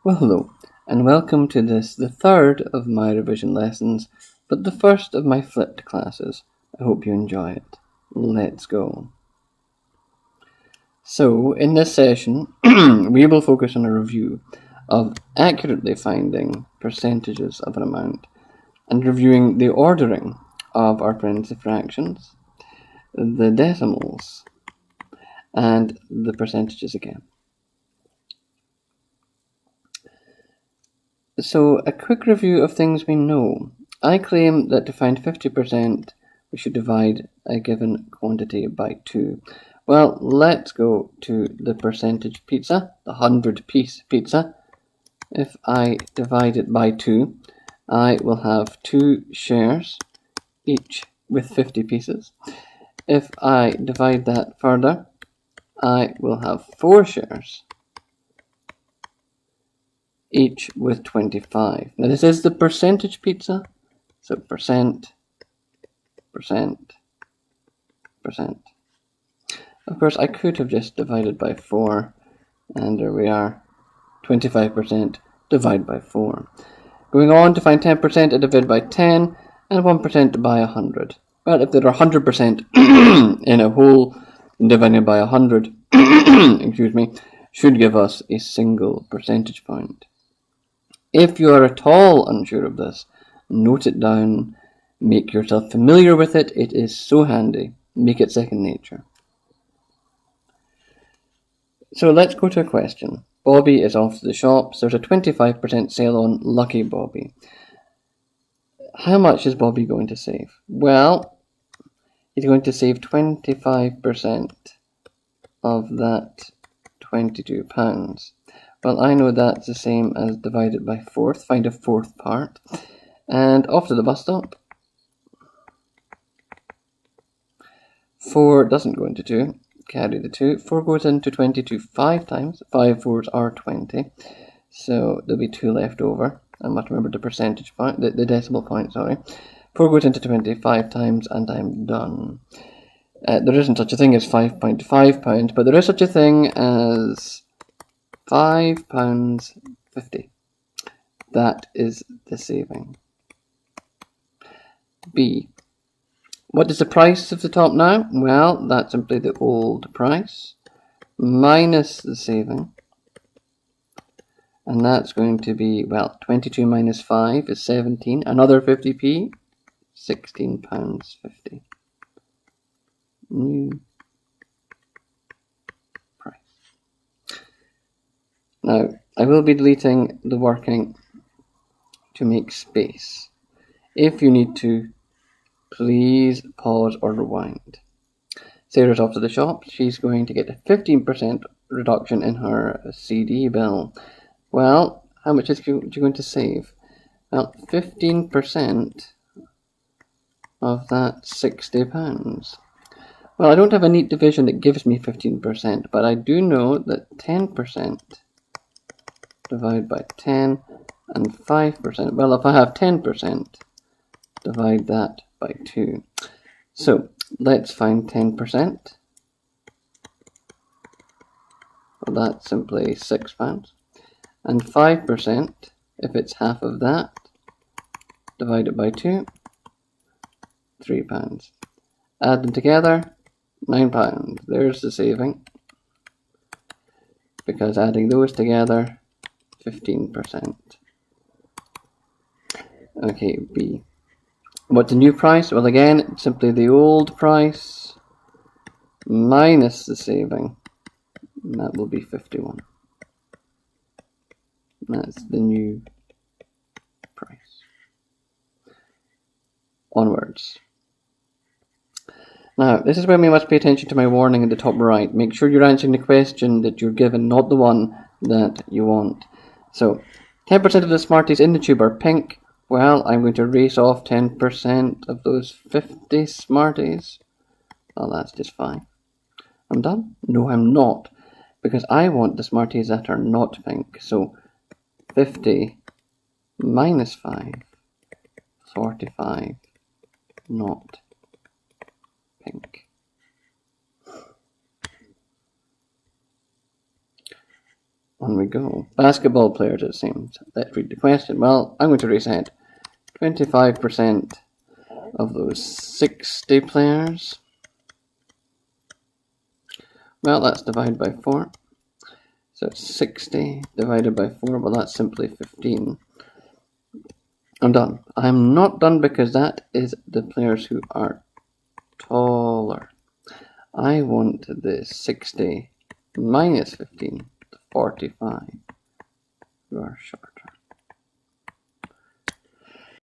Well, hello, and welcome to this, the third of my revision lessons, but the first of my flipped classes. I hope you enjoy it. Let's go. So, in this session, we will focus on a review of accurately finding percentages of an amount and reviewing the ordering of our primitive fractions, the decimals, and the percentages again. So, a quick review of things we know. I claim that to find 50%, we should divide a given quantity by 2. Well, let's go to the percentage pizza, the 100-piece pizza. If I divide it by 2, I will have 2 shares, each with 50 pieces. If I divide that further, I will have 4 shares, each with 25. Now this is the percentage pizza, so percent. Of course, I could have just divided by 4, and there we are, 25% divided by 4. Going on to find 10%, I divide by 10, and 1% by 100. Well, if there are 100% in a whole, divided by 100, excuse me, should give us a single percentage point. If you are at all unsure of this, note it down, make yourself familiar with it. It is so handy. Make it second nature. So let's go to a question. Bobby is off to the shops. There's a 25% sale on Lucky Bobby. How much is Bobby going to save? Well, he's going to save 25% of that £22. Well, I know that's the same as divided by fourth. Find a fourth part. And off to the bus stop. 4 doesn't go into 2. Carry the 2. 4 goes into 22 5 times. 5 fours are 20. So there'll be 2 left over. I must remember the percentage point, the decimal point, sorry. 4 goes into 25 times and I'm done. There isn't such a thing as £5.5, but there is such a thing as £5.50. That is the saving. B. What is the price of the top now? Well, that's simply the old price minus the saving. And that's going to be, well, 22 minus 5 is 17. Another 50p, £16.50. New price. Now, I will be deleting the working to make space. If you need to, please pause or rewind. Sarah's off to the shop. She's going to get a 15% reduction in her CD bill. Well, how much is she going to save? Well, 15% of that £60. Well, I don't have a neat division that gives me 15%, but I do know that 10% divided by 10 and 5%. Well, if I have 10%, divide that by 2. So let's find 10%. Well, that's simply £6. And 5%, if it's half of that, divide it by 2, £3. Add them together, £9. There's the saving. Because adding those together, 15%. Okay, B. What's the new price? Well, again, it's simply the old price minus the saving. And that will be 51. That's the new price. Onwards. Now, this is when we must pay attention to my warning in the top right. Make sure you're answering the question that you're given, not the one that you want. So, 10% of the Smarties in the tube are pink. Well, I'm going to race off 10% of those 50 Smarties. Well, that's just fine. I'm done? No, I'm not. Because I want the Smarties that are not pink. So, 50 minus 5, 45, not pink. On we go. Basketball players, it seems. Let's read the question. Well, I'm going to reset. 25% of those 60 players. Well, that's divided by 4. So it's 60 divided by 4. Well, that's simply 15. I'm done. I'm not done because that is the players who are taller. I want the 60 minus 15 to 45 who are shorter.